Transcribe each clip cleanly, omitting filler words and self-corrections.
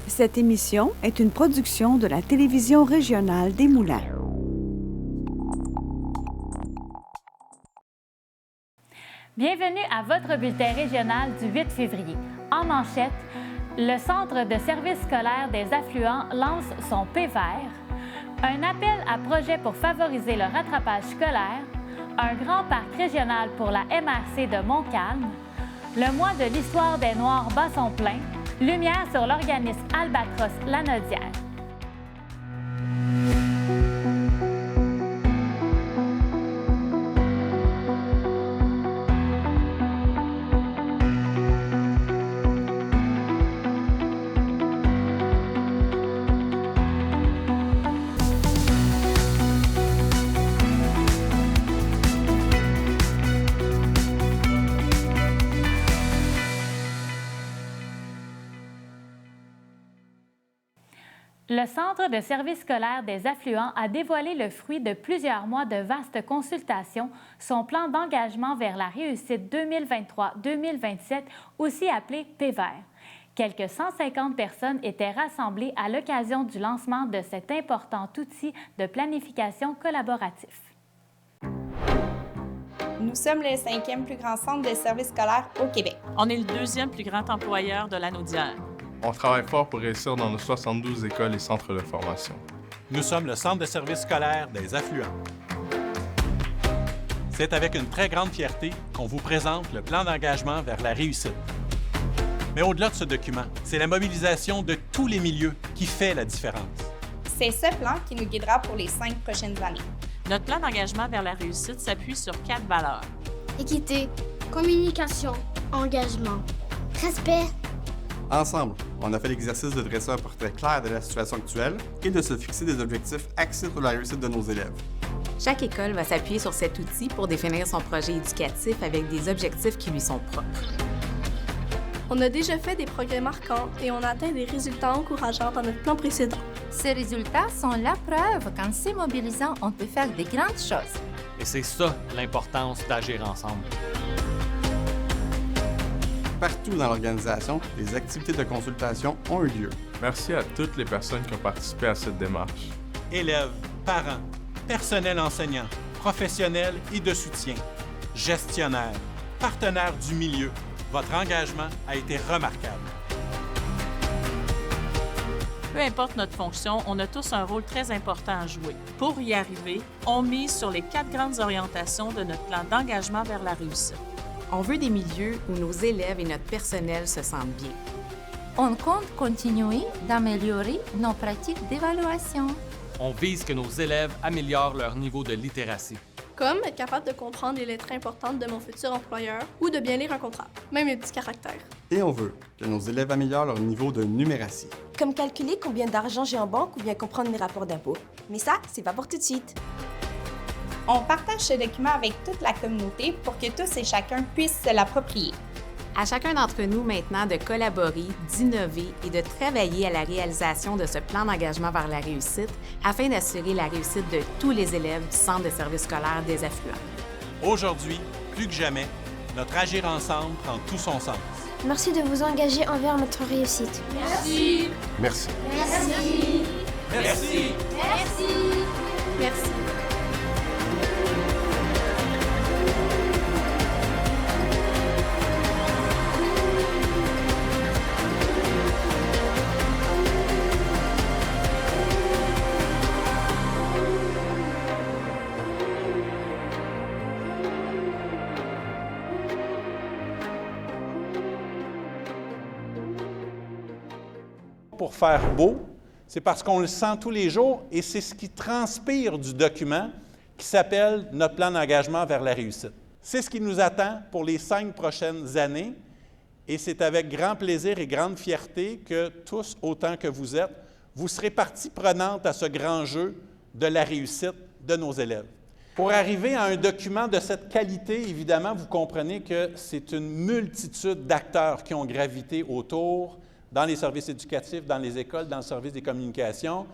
Cette émission est une production de la télévision régionale des Moulins. Bienvenue à votre bulletin régional du 8 février. En manchette, le Centre de services scolaires des affluents lance son PVER, un appel à projet pour favoriser le rattrapage scolaire, un grand parc régional pour la MRC de Montcalm, le mois de l'histoire des Noirs bat son plein, lumière sur l'organisme Albatros Lanaudière. Le Centre de services scolaires des affluents a dévoilé le fruit de plusieurs mois de vastes consultations, son plan d'engagement vers la réussite 2023-2027, aussi appelé PVER. Quelques 150 personnes étaient rassemblées à l'occasion du lancement de cet important outil de planification collaboratif. Nous sommes le 5e plus grand centre de services scolaires au Québec. On est le 2e plus grand employeur de Lanaudière. On travaille fort pour réussir dans nos 72 écoles et centres de formation. Nous sommes le centre de services scolaires des affluents. C'est avec une très grande fierté qu'on vous présente le plan d'engagement vers la réussite. Mais au-delà de ce document, c'est la mobilisation de tous les milieux qui fait la différence. C'est ce plan qui nous guidera pour les 5 prochaines années. Notre plan d'engagement vers la réussite s'appuie sur 4 valeurs. Équité, communication, engagement, respect. Ensemble, on a fait l'exercice de dresser un portrait clair de la situation actuelle et de se fixer des objectifs axés sur la réussite de nos élèves. Chaque école va s'appuyer sur cet outil pour définir son projet éducatif avec des objectifs qui lui sont propres. On a déjà fait des progrès marquants et on a atteint des résultats encourageants dans notre plan précédent. Ces résultats sont la preuve qu'en se mobilisant, on peut faire de grandes choses. Et c'est ça l'importance d'agir ensemble. Partout dans l'organisation, les activités de consultation ont eu lieu. Merci à toutes les personnes qui ont participé à cette démarche. Élèves, parents, personnel enseignant, professionnels et de soutien, gestionnaires, partenaires du milieu, votre engagement a été remarquable. Peu importe notre fonction, on a tous un rôle très important à jouer. Pour y arriver, on mise sur les 4 grandes orientations de notre plan d'engagement vers la réussite. On veut des milieux où nos élèves et notre personnel se sentent bien. On compte continuer d'améliorer nos pratiques d'évaluation. On vise que nos élèves améliorent leur niveau de littératie. Comme être capable de comprendre les lettres importantes de mon futur employeur ou de bien lire un contrat, même les petits caractères. Et on veut que nos élèves améliorent leur niveau de numératie. Comme calculer combien d'argent j'ai en banque ou bien comprendre mes rapports d'impôts. Mais ça, c'est pas pour tout de suite. On partage ce document avec toute la communauté pour que tous et chacun puissent se l'approprier. À chacun d'entre nous maintenant de collaborer, d'innover et de travailler à la réalisation de ce plan d'engagement vers la réussite afin d'assurer la réussite de tous les élèves du Centre de services scolaires des affluents. Aujourd'hui, plus que jamais, notre agir ensemble prend tout son sens. Merci de vous engager envers notre réussite. Merci. Merci. Merci. Merci. Merci. Merci. Pour faire beau, c'est parce qu'on le sent tous les jours et c'est ce qui transpire du document qui s'appelle notre plan d'engagement vers la réussite. C'est ce qui nous attend pour les 5 prochaines années et c'est avec grand plaisir et grande fierté que tous, autant que vous êtes, vous serez partie prenante à ce grand jeu de la réussite de nos élèves. Pour arriver à un document de cette qualité, évidemment, vous comprenez que c'est une multitude d'acteurs qui ont gravité autour dans les services éducatifs, dans les écoles, dans le service des communications.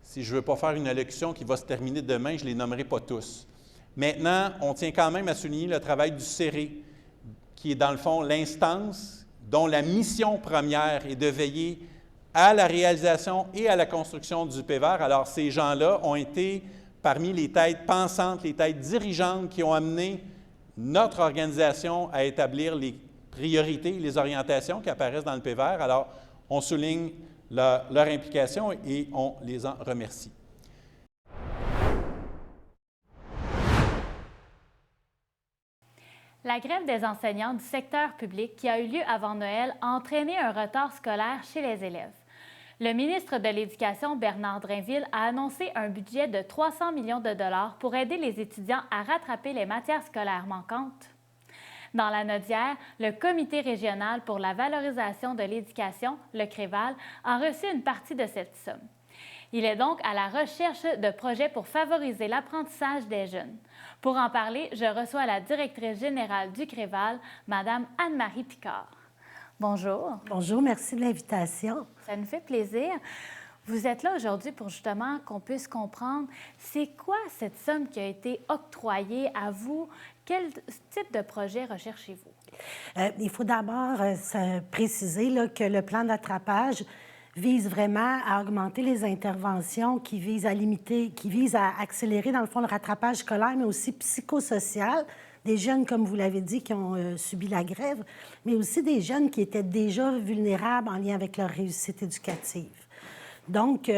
Si je ne veux pas faire une allocution qui va se terminer demain, je ne les nommerai pas tous. Maintenant, on tient quand même à souligner le travail du CERE, qui est dans le fond l'instance dont la mission première est de veiller à la réalisation et à la construction du PVER. Alors, ces gens-là ont été parmi les têtes pensantes, les têtes dirigeantes qui ont amené notre organisation à établir les priorités, les orientations qui apparaissent dans le PVER. Alors, on souligne leur implication et on les en remercie. La grève des enseignants du secteur public qui a eu lieu avant Noël a entraîné un retard scolaire chez les élèves. Le ministre de l'Éducation, Bernard Drainville, a annoncé un budget de 300 millions de dollars pour aider les étudiants à rattraper les matières scolaires manquantes. Dans la Nodière, le Comité régional pour la valorisation de l'éducation, le CREVAL, a reçu une partie de cette somme. Il est donc à la recherche de projets pour favoriser l'apprentissage des jeunes. Pour en parler, je reçois la directrice générale du CREVAL, Mme Anne-Marie Picard. Bonjour. Bonjour, merci de l'invitation. Ça nous fait plaisir. Vous êtes là aujourd'hui pour justement qu'on puisse comprendre c'est quoi cette somme qui a été octroyée à vous? Quel type de projet recherchez-vous? Il faut d'abord préciser là, que le plan d'attrapage vise vraiment à augmenter les interventions qui visent à limiter, qui visent à accélérer, dans le fond, le rattrapage scolaire, mais aussi psychosocial, des jeunes, comme vous l'avez dit, qui ont subi la grève, mais aussi des jeunes qui étaient déjà vulnérables en lien avec leur réussite éducative. Donc,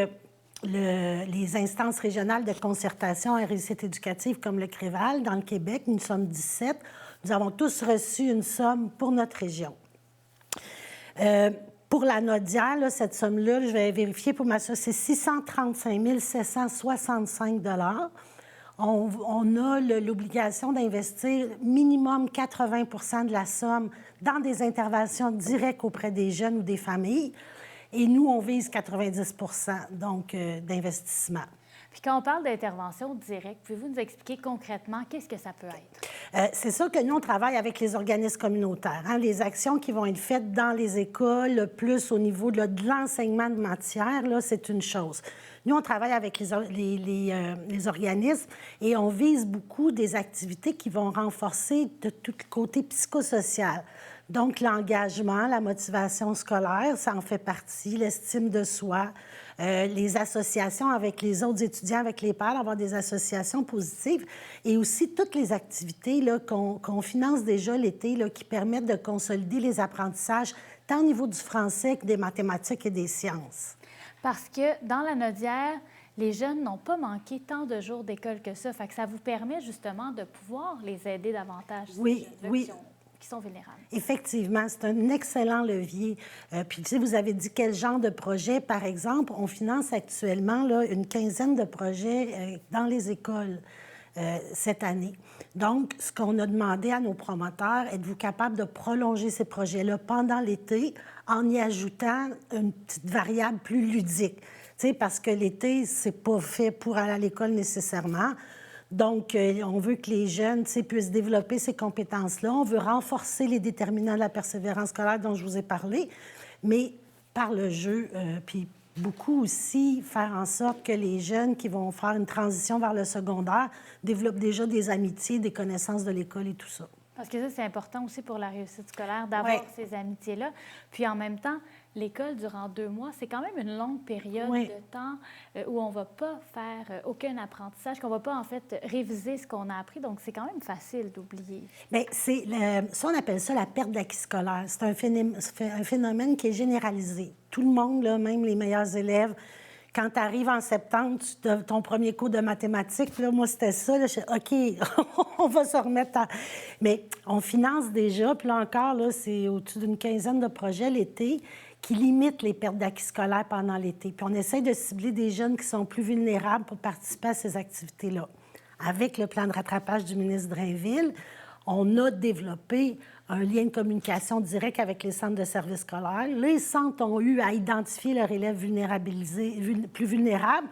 les instances régionales de concertation en réussite éducative, comme le CREVAL, dans le Québec, nous sommes 17, nous avons tous reçu une somme pour notre région. Pour la Nodière, là, cette somme-là, je vais vérifier pour m'assurer, c'est 635 765 $. On a l'obligation d'investir minimum 80 de la somme dans des interventions directes auprès des jeunes ou des familles. Et nous, on vise 90 donc d'investissement. Puis quand on parle d'intervention directe, pouvez-vous nous expliquer concrètement qu'est-ce que ça peut être? C'est sûr que nous, on travaille avec les organismes communautaires. Hein, les actions qui vont être faites dans les écoles, plus au niveau de l'enseignement de matière, là, c'est une chose. Nous, on travaille avec les organismes et on vise beaucoup des activités qui vont renforcer de tout le côté psychosocial. Donc, l'engagement, la motivation scolaire, ça en fait partie, l'estime de soi, les associations avec les autres étudiants, avec les pairs, avoir des associations positives et aussi toutes les activités qu'on finance déjà l'été là, qui permettent de consolider les apprentissages tant au niveau du français que des mathématiques et des sciences. Parce que dans la Nodière, les jeunes n'ont pas manqué tant de jours d'école que ça. Fait que ça vous permet justement de pouvoir les aider davantage. Oui, oui. Qui sont vulnérables. Effectivement, c'est un excellent levier. Puis, tu sais, vous avez dit quel genre de projet, par exemple. On finance actuellement là, une quinzaine de projets dans les écoles cette année. Donc, ce qu'on a demandé à nos promoteurs, êtes-vous capable de prolonger ces projets-là pendant l'été en y ajoutant une petite variable plus ludique? Tu sais, parce que l'été, c'est pas fait pour aller à l'école nécessairement. Donc, on veut que les jeunes puissent développer ces compétences-là. On veut renforcer les déterminants de la persévérance scolaire dont je vous ai parlé, mais par le jeu, puis beaucoup aussi faire en sorte que les jeunes qui vont faire une transition vers le secondaire développent déjà des amitiés, des connaissances de l'école et tout ça. Parce que ça, c'est important aussi pour la réussite scolaire, d'avoir ces amitiés-là. Puis en même temps, l'école, durant 2 mois, c'est quand même une longue période de temps où on ne va pas faire aucun apprentissage, qu'on ne va pas, en fait, réviser ce qu'on a appris. Donc, c'est quand même facile d'oublier. Bien, ça, on appelle ça la perte d'acquis scolaire. C'est un phénomène qui est généralisé. Tout le monde, là, même les meilleurs élèves, quand tu arrives en septembre, ton premier cours de mathématiques, là, moi, c'était ça. Là, je dis, OK, on va se remettre à... Mais on finance déjà, puis là encore, là, c'est au-dessus d'une quinzaine de projets l'été qui limitent les pertes d'acquis scolaires pendant l'été. Puis on essaie de cibler des jeunes qui sont plus vulnérables pour participer à ces activités-là. Avec le plan de rattrapage du ministre Drainville, on a développé un lien de communication direct avec les centres de services scolaires. Les centres ont eu à identifier leurs élèves plus vulnérables,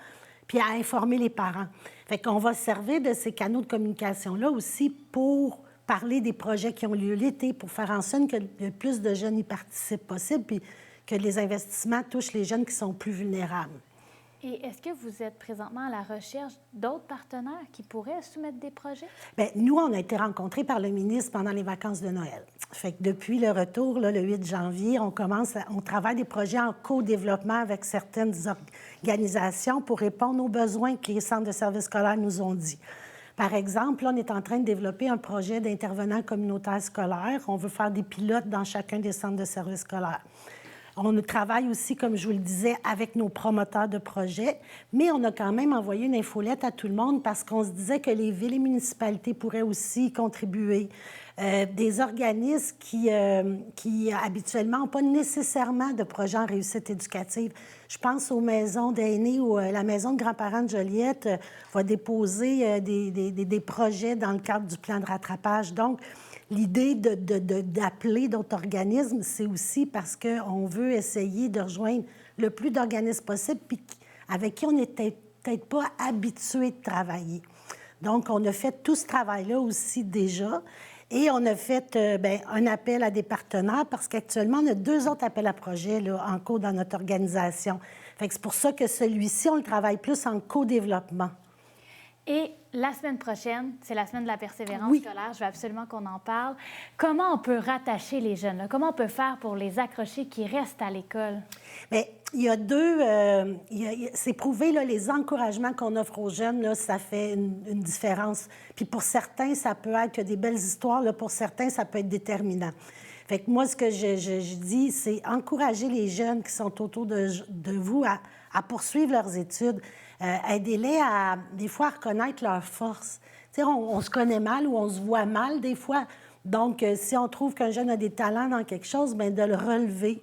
puis à informer les parents. Fait qu'on va se servir de ces canaux de communication-là aussi pour parler des projets qui ont lieu l'été, pour faire en sorte que le plus de jeunes y participent possible, puis que les investissements touchent les jeunes qui sont plus vulnérables. Et est-ce que vous êtes présentement à la recherche d'autres partenaires qui pourraient soumettre des projets? Bien, nous, on a été rencontrés par le ministre pendant les vacances de Noël. Fait que depuis le retour, là, le 8 janvier, on travaille des projets en co-développement avec certaines organisations pour répondre aux besoins que les centres de services scolaires nous ont dit. Par exemple, là, on est en train de développer un projet d'intervenants communautaires scolaires. On veut faire des pilotes dans chacun des centres de services scolaires. On travaille aussi, comme je vous le disais, avec nos promoteurs de projets, mais on a quand même envoyé une infolette à tout le monde parce qu'on se disait que les villes et municipalités pourraient aussi contribuer. Des organismes qui habituellement n'ont pas nécessairement de projet en réussite éducative. Je pense aux maisons d'aînés ou la maison de grands-parents de Joliette va déposer des projets dans le cadre du plan de rattrapage. Donc, l'idée d'appeler d'autres organismes, c'est aussi parce qu'on veut essayer de rejoindre le plus d'organismes possible puis avec qui on n'était peut-être pas habitué de travailler. Donc, on a fait tout ce travail-là aussi déjà. Et on a fait un appel à des partenaires parce qu'actuellement, on a 2 autres appels à projets là, en cours dans notre organisation. Fait que c'est pour ça que celui-ci, on le travaille plus en co-développement. Et la semaine prochaine, c'est la semaine de la persévérance scolaire. Je veux absolument qu'on en parle. Comment on peut rattacher les jeunes? Là? Comment on peut faire pour les accrocher qui restent à l'école? Bien, il y a c'est prouvé, là, les encouragements qu'on offre aux jeunes, là, ça fait une différence. Puis pour certains, ça peut être des belles histoires. Là, pour certains, ça peut être déterminant. Fait que moi, ce que je dis, c'est encourager les jeunes qui sont autour de vous à poursuivre leurs études. Aidez-les à, des fois, à reconnaître leurs forces. Tu sais, on se connaît mal ou on se voit mal, des fois. Donc, si on trouve qu'un jeune a des talents dans quelque chose, bien, de le relever.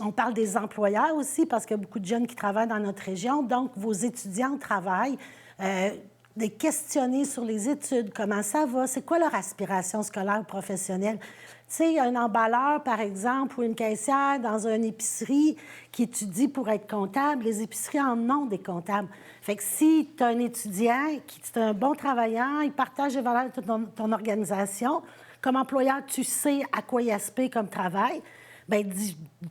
On parle des employeurs aussi, parce qu'il y a beaucoup de jeunes qui travaillent dans notre région. Donc, vos étudiants travaillent. De questionner sur les études, comment ça va, c'est quoi leur aspiration scolaire ou professionnelle. Tu sais, un emballeur, par exemple, ou une caissière dans une épicerie qui étudie pour être comptable, les épiceries en ont des comptables. Fait que si tu as un étudiant qui est un bon travailleur, il partage les valeurs de ton organisation, comme employeur, tu sais à quoi il aspire comme travail, bien,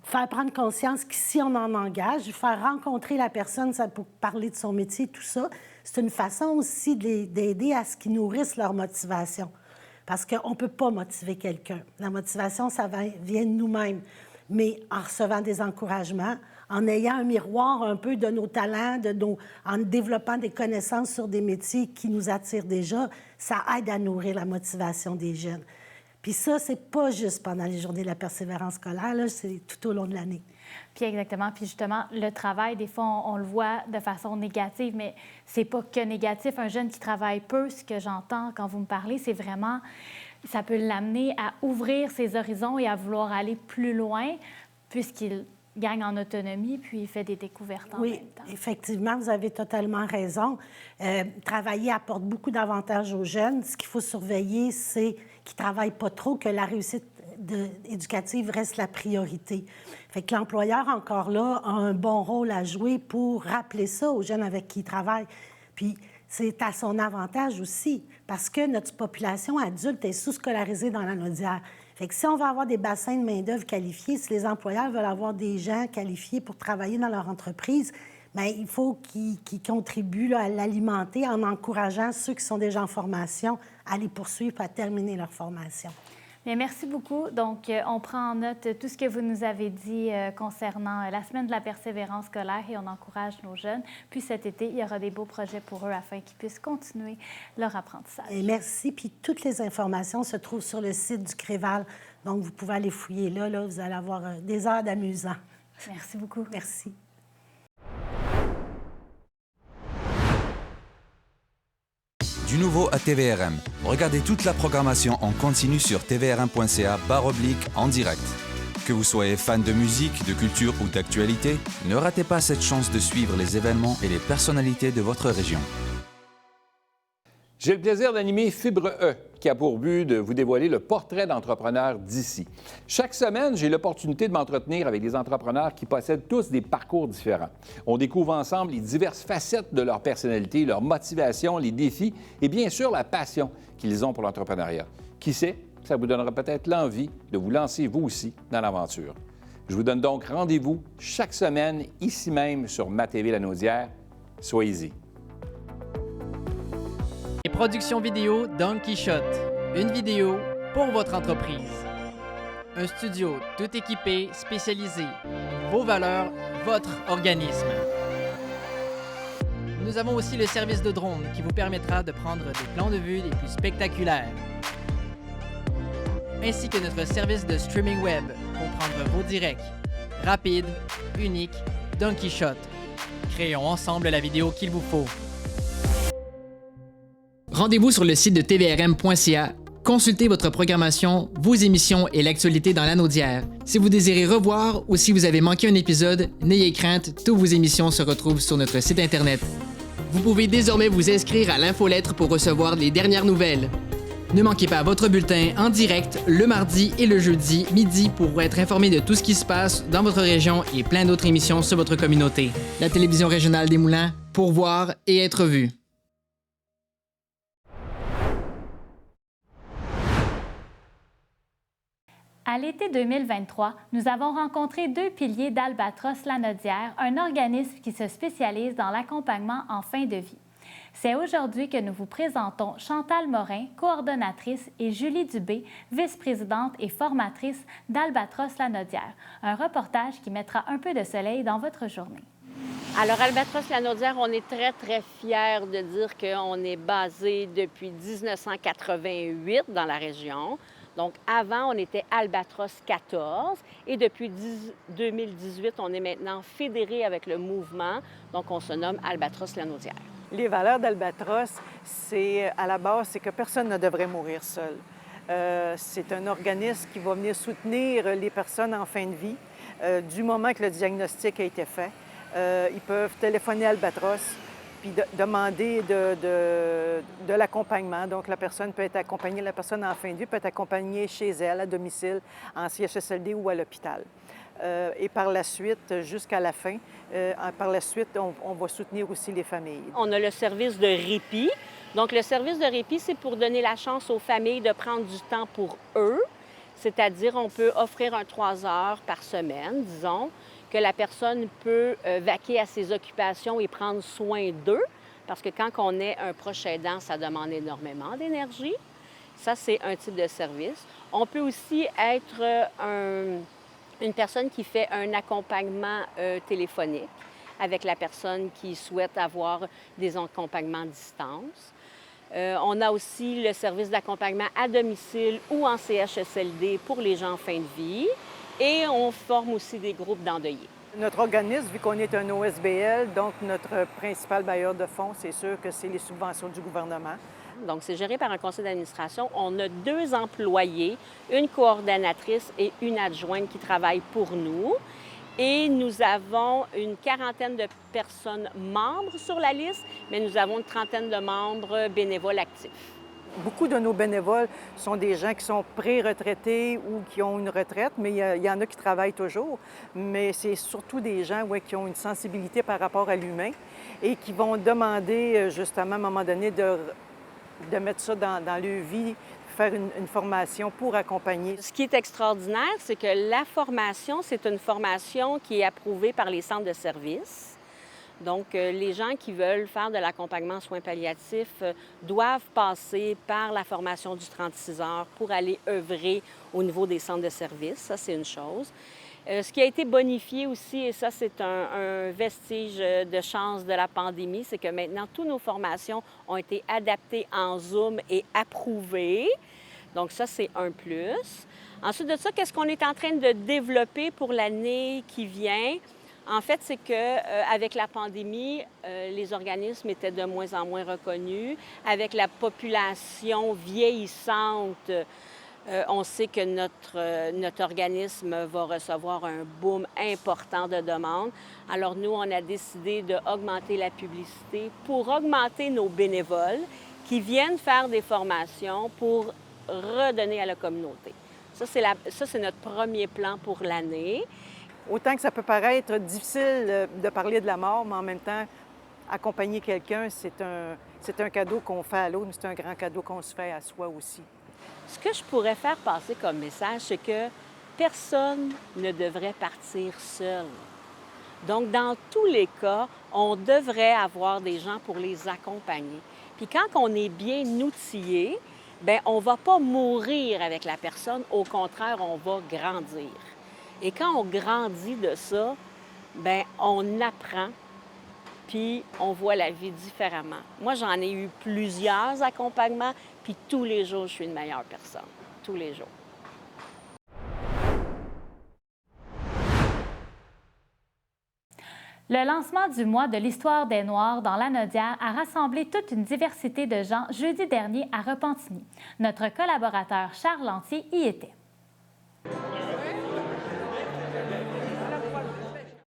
faire prendre conscience qu'ici, on en engage, faire rencontrer la personne ça, pour parler de son métier, tout ça, c'est une façon aussi d'aider à ce qu'ils nourrissent leur motivation. Parce qu'on ne peut pas motiver quelqu'un. La motivation, ça vient de nous-mêmes. Mais en recevant des encouragements, en ayant un miroir un peu de nos talents, en développant des connaissances sur des métiers qui nous attirent déjà, ça aide à nourrir la motivation des jeunes. Puis ça, c'est pas juste pendant les journées de la persévérance scolaire, là, c'est tout au long de l'année. Puis exactement. Puis justement, le travail, des fois, on le voit de façon négative, mais c'est pas que négatif. Un jeune qui travaille peu, ce que j'entends quand vous me parlez, c'est vraiment... Ça peut l'amener à ouvrir ses horizons et à vouloir aller plus loin, puisqu'il gagne en autonomie, puis il fait des découvertes en même temps. Oui, effectivement, vous avez totalement raison. Travailler apporte beaucoup d'avantages aux jeunes. Ce qu'il faut surveiller, c'est qu'ils ne travaillent pas trop, que la réussite éducative reste la priorité. Fait que l'employeur, encore là, a un bon rôle à jouer pour rappeler ça aux jeunes avec qui il travaille. Puis c'est à son avantage aussi, parce que notre population adulte est sous-scolarisée dans la Naudière. Fait que si on veut avoir des bassins de main-d'œuvre qualifiés, si les employeurs veulent avoir des gens qualifiés pour travailler dans leur entreprise, bien, il faut qu'ils contribuent là, à l'alimenter en encourageant ceux qui sont déjà en formation à les poursuivre, à terminer leur formation. Bien, merci beaucoup. Donc, on prend en note tout ce que vous nous avez dit concernant la semaine de la persévérance scolaire et on encourage nos jeunes. Puis cet été, il y aura des beaux projets pour eux afin qu'ils puissent continuer leur apprentissage. Et merci. Puis toutes les informations se trouvent sur le site du CREVAL. Donc, vous pouvez aller fouiller là. Vous allez avoir des heures d'amusant. Merci beaucoup. Merci. Du nouveau à TVRM. Regardez toute la programmation en continu sur tvrm.ca/en direct. Que vous soyez fan de musique, de culture ou d'actualité, ne ratez pas cette chance de suivre les événements et les personnalités de votre région. J'ai le plaisir d'animer Fibre E, qui a pour but de vous dévoiler le portrait d'entrepreneurs d'ici. Chaque semaine, j'ai l'opportunité de m'entretenir avec des entrepreneurs qui possèdent tous des parcours différents. On découvre ensemble les diverses facettes de leur personnalité, leur motivation, les défis et bien sûr la passion qu'ils ont pour l'entrepreneuriat. Qui sait, ça vous donnera peut-être l'envie de vous lancer vous aussi dans l'aventure. Je vous donne donc rendez-vous chaque semaine, ici même sur Ma TV Lanaudière. Soyez-y. Les productions vidéo Don Quichotte. Une vidéo pour votre entreprise. Un studio tout équipé, spécialisé. Vos valeurs, votre organisme. Nous avons aussi le service de drone qui vous permettra de prendre des plans de vue les plus spectaculaires. Ainsi que notre service de streaming web pour prendre vos directs. Rapide, unique, Don Quichotte. Créons ensemble la vidéo qu'il vous faut. Rendez-vous sur le site de tvrm.ca. Consultez votre programmation, vos émissions et l'actualité dans Lanaudière. Si vous désirez revoir ou si vous avez manqué un épisode, n'ayez crainte, toutes vos émissions se retrouvent sur notre site Internet. Vous pouvez désormais vous inscrire à l'infolettre pour recevoir les dernières nouvelles. Ne manquez pas votre bulletin en direct le mardi et le jeudi midi pour être informé de tout ce qui se passe dans votre région et plein d'autres émissions sur votre communauté. La télévision régionale des Moulins, pour voir et être vue. À l'été 2023, nous avons rencontré 2 piliers d'Albatros Lanaudière, un organisme qui se spécialise dans l'accompagnement en fin de vie. C'est aujourd'hui que nous vous présentons Chantal Morin, coordonnatrice, et Julie Dubé, vice-présidente et formatrice d'Albatros Lanaudière. Un reportage qui mettra un peu de soleil dans votre journée. Alors, Albatros Lanaudière, on est très, très fiers de dire qu'on est basé depuis 1988 dans la région. Donc, avant, on était Albatros 14 et depuis 2018, on est maintenant fédéré avec le mouvement. Donc, on se nomme Albatros Lanaudière. Les valeurs d'Albatros, à la base, c'est que personne ne devrait mourir seul. C'est un organisme qui va venir soutenir les personnes en fin de vie du moment que le diagnostic a été fait. Ils peuvent téléphoner à Albatros puis demander de l'accompagnement. Donc, la personne peut être accompagnée, la personne en fin de vie peut être accompagnée chez elle, à domicile, en CHSLD ou à l'hôpital. Et par la suite, jusqu'à la fin, on va soutenir aussi les familles. On a le service de répit. Donc, le service de répit, c'est pour donner la chance aux familles de prendre du temps pour eux. C'est-à-dire, on peut offrir 3 heures par semaine, disons, que la personne peut vaquer à ses occupations et prendre soin d'eux. Parce que quand on est un proche aidant, ça demande énormément d'énergie. Ça, c'est un type de service. On peut aussi être une personne qui fait un accompagnement téléphonique avec la personne qui souhaite avoir des accompagnements à distance. On a aussi le service d'accompagnement à domicile ou en CHSLD pour les gens en fin de vie. Et on forme aussi des groupes d'endeuillés. Notre organisme, vu qu'on est un OSBL, donc notre principal bailleur de fonds, c'est sûr que c'est les subventions du gouvernement. Donc, c'est géré par un conseil d'administration. On a 2 employés, une coordonnatrice et une adjointe qui travaillent pour nous. Et nous avons une 40aine de personnes membres sur la liste, mais nous avons une 30aine de membres bénévoles actifs. Beaucoup de nos bénévoles sont des gens qui sont pré-retraités ou qui ont une retraite, mais il y en a qui travaillent toujours. Mais c'est surtout des gens qui ont une sensibilité par rapport à l'humain et qui vont demander, justement, à un moment donné, de mettre ça dans leur vie, faire une formation pour accompagner. Ce qui est extraordinaire, c'est que la formation, c'est une formation qui est approuvée par les centres de services. Donc, les gens qui veulent faire de l'accompagnement en soins palliatifs doivent passer par la formation du 36 heures pour aller œuvrer au niveau des centres de services. Ça, c'est une chose. Ce qui a été bonifié aussi, et ça, c'est un vestige de chance de la pandémie, c'est que maintenant, toutes nos formations ont été adaptées en Zoom et approuvées. Donc, ça, c'est un plus. Ensuite de ça, qu'est-ce qu'on est en train de développer pour l'année qui vient? En fait, c'est qu'avec la pandémie, les organismes étaient de moins en moins reconnus. Avec la population vieillissante, on sait que notre organisme va recevoir un boom important de demandes. Alors nous, on a décidé d'augmenter la publicité pour augmenter nos bénévoles qui viennent faire des formations pour redonner à la communauté. Ça, c'est notre premier plan pour l'année. Autant que ça peut paraître difficile de parler de la mort, mais en même temps, accompagner quelqu'un, c'est un cadeau qu'on fait à l'autre, mais c'est un grand cadeau qu'on se fait à soi aussi. Ce que je pourrais faire passer comme message, c'est que personne ne devrait partir seul. Donc, dans tous les cas, on devrait avoir des gens pour les accompagner. Puis quand on est bien outillé, bien, on ne va pas mourir avec la personne, au contraire, on va grandir. Et quand on grandit de ça, bien, on apprend, puis on voit la vie différemment. Moi, j'en ai eu plusieurs accompagnements, puis tous les jours, je suis une meilleure personne. Tous les jours. Le lancement du mois de l'histoire des Noirs dans l'Anaudière a rassemblé toute une diversité de gens jeudi dernier à Repentigny. Notre collaborateur Charles Lantier y était.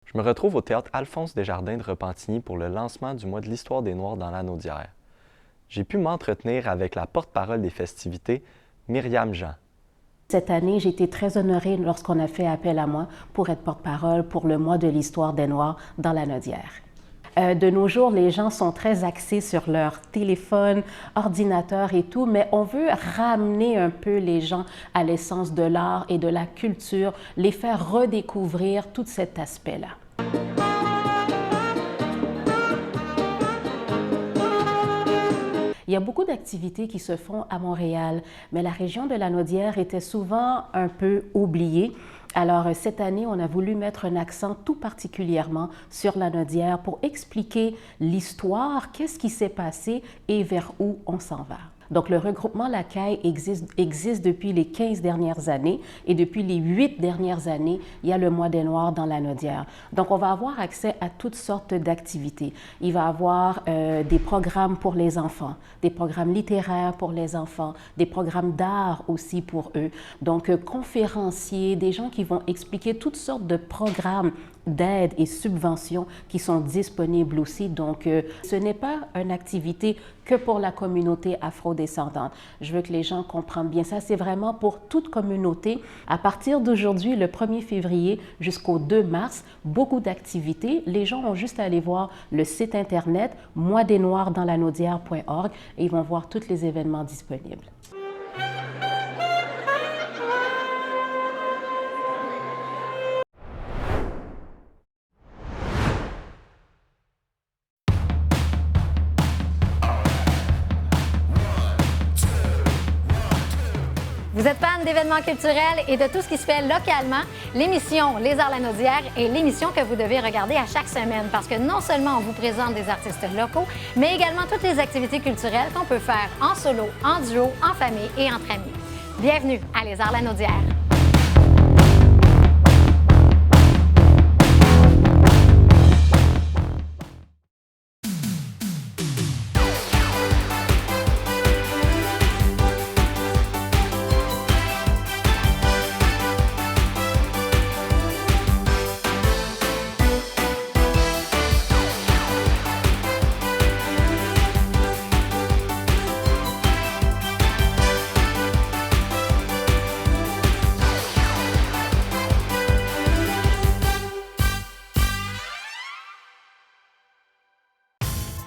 Je me retrouve au théâtre Alphonse Desjardins de Repentigny pour le lancement du mois de l'histoire des Noirs dans l'Anaudière. J'ai pu m'entretenir avec la porte-parole des festivités, Myriam Jean. Cette année, j'ai été très honorée lorsqu'on a fait appel à moi pour être porte-parole pour le mois de l'histoire des Noirs dans l'Anaudière. De nos jours, les gens sont très axés sur leur téléphone, ordinateur et tout, mais on veut ramener un peu les gens à l'essence de l'art et de la culture, les faire redécouvrir tout cet aspect-là. Il y a beaucoup d'activités qui se font à Montréal, mais la région de l'Anaudière était souvent un peu oubliée. Alors, cette année, on a voulu mettre un accent tout particulièrement sur l'Anaudière pour expliquer l'histoire, qu'est-ce qui s'est passé et vers où on s'en va. Donc, le regroupement La Caille existe depuis les 15 dernières années et depuis les 8 dernières années, il y a le mois des Noirs dans l'Anaudière. Donc, on va avoir accès à toutes sortes d'activités. Il va y avoir des programmes pour les enfants, des programmes littéraires pour les enfants, des programmes d'art aussi pour eux. Donc, conférenciers, des gens qui vont expliquer toutes sortes de programmes d'aide et subventions qui sont disponibles aussi. Donc, ce n'est pas une activité que pour la communauté afrodescendante. Je veux que les gens comprennent bien ça. C'est vraiment pour toute communauté. À partir d'aujourd'hui, le 1er février jusqu'au 2 mars, beaucoup d'activités. Les gens ont juste à aller voir le site Internet moisdesnoirsdanslanaudière.org et ils vont voir tous les événements disponibles. Vous êtes fan d'événements culturels et de tout ce qui se fait localement, l'émission Les Arts Lanaudière est l'émission que vous devez regarder à chaque semaine parce que non seulement on vous présente des artistes locaux, mais également toutes les activités culturelles qu'on peut faire en solo, en duo, en famille et entre amis. Bienvenue à Les Arts Lanaudière.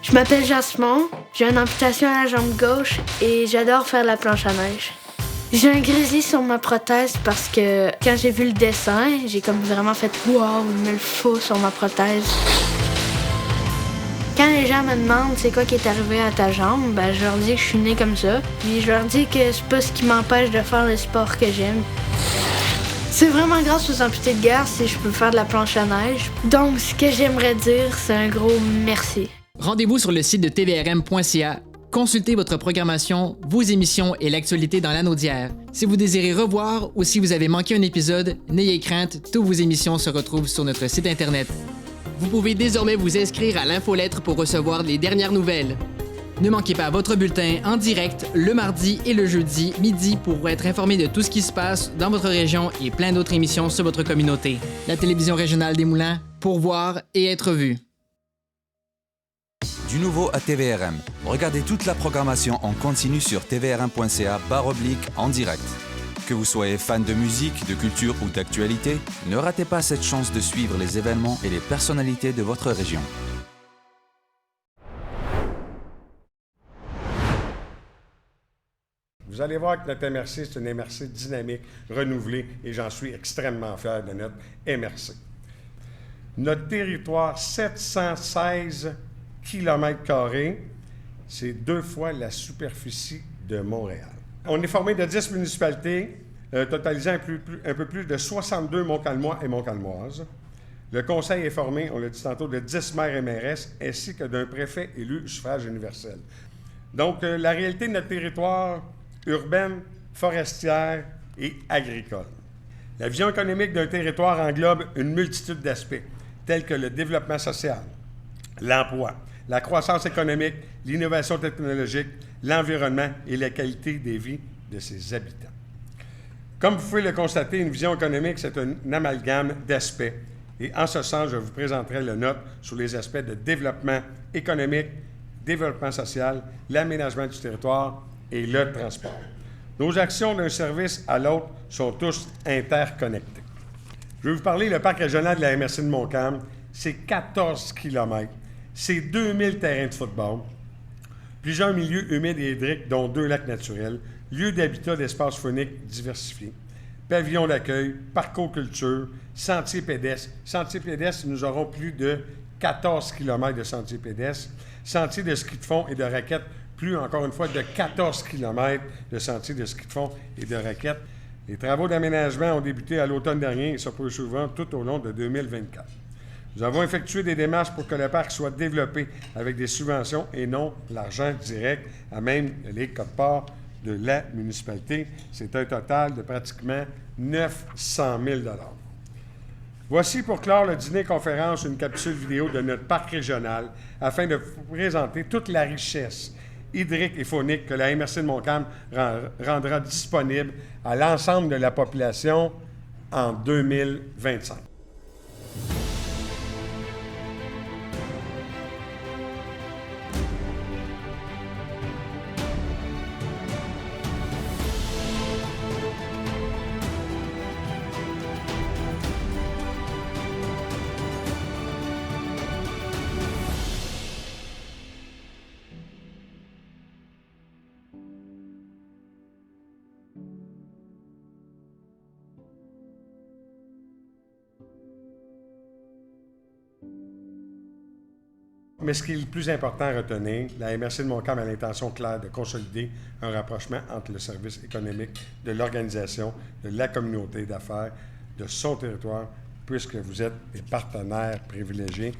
Je m'appelle Jasmine, j'ai une amputation à la jambe gauche et j'adore faire la planche à neige. J'ai un grizzly sur ma prothèse parce que quand j'ai vu le dessin, j'ai comme vraiment fait « Wow, il me le faut sur ma prothèse ». Quand les gens me demandent c'est quoi qui est arrivé à ta jambe, ben, je leur dis que je suis née comme ça. Puis je leur dis que c'est pas ce qui m'empêche de faire le sport que j'aime. C'est vraiment grâce aux amputés de guerre si je peux faire de la planche à neige. Donc ce que j'aimerais dire, c'est un gros merci. Rendez-vous sur le site de tvrm.ca. Consultez votre programmation, vos émissions et l'actualité dans l'Anaudière. Si vous désirez revoir ou si vous avez manqué un épisode, n'ayez crainte, toutes vos émissions se retrouvent sur notre site Internet. Vous pouvez désormais vous inscrire à l'infolettre pour recevoir les dernières nouvelles. Ne manquez pas votre bulletin en direct le mardi et le jeudi midi pour être informé de tout ce qui se passe dans votre région et plein d'autres émissions sur votre communauté. La télévision régionale des Moulins, pour voir et être vu. Du nouveau à TVRM. Regardez toute la programmation en continu sur tvrm.ca/en direct. Que vous soyez fan de musique, de culture ou d'actualité, ne ratez pas cette chance de suivre les événements et les personnalités de votre région. Vous Vous allez voir que notre MRC, c'est une MRC dynamique, renouvelée, et j'en suis extrêmement fier de notre MRC. Notre territoire, 716 km², c'est 2 fois la superficie de Montréal. On est formé de 10 municipalités, totalisant un peu plus de 62 Montcalmois et Montcalmoises. Le conseil est formé, on l'a dit tantôt, de 10 maires et mairesses, ainsi que d'un préfet élu au suffrage universel. Donc, la réalité de notre territoire urbaine, forestière et agricole. La vision économique d'un territoire englobe une multitude d'aspects, tels que le développement social, l'emploi, la croissance économique, l'innovation technologique, l'environnement et la qualité des vies de ses habitants. Comme vous pouvez le constater, une vision économique, c'est un amalgame d'aspects. Et en ce sens, je vous présenterai le note sur les aspects de développement économique, développement social, l'aménagement du territoire et le transport. Nos actions d'un service à l'autre sont tous interconnectées. Je vais vous parler du parc régional de la MRC de Montcalm. C'est 14 km, c'est 2000 terrains de football, plusieurs milieux humides et hydriques, dont 2 lacs naturels, lieux d'habitat d'espaces fauniques diversifiés, pavillons d'accueil, parcours culture, sentiers pédestres. Sentiers pédestres, nous aurons plus de 14 km de sentiers pédestres, sentiers de ski de fond et de raquettes, plus encore une fois de 14 km de sentiers de ski de fond et de raquettes. Les travaux d'aménagement ont débuté à l'automne dernier et se poursuivront tout au long de 2024. Nous avons effectué des démarches pour que le parc soit développé avec des subventions et non l'argent direct à même les quotes-parts de la municipalité. C'est un total de pratiquement 900 000 $. Voici pour clore le dîner-conférence une capsule vidéo de notre parc régional afin de vous présenter toute la richesse hydrique et faunique que la MRC de Montcalm rendra disponible à l'ensemble de la population en 2025. Mais ce qui est le plus important à retenir, la MRC de Montcalm a l'intention claire de consolider un rapprochement entre le service économique de l'organisation, de la communauté d'affaires, de son territoire, puisque vous êtes des partenaires privilégiés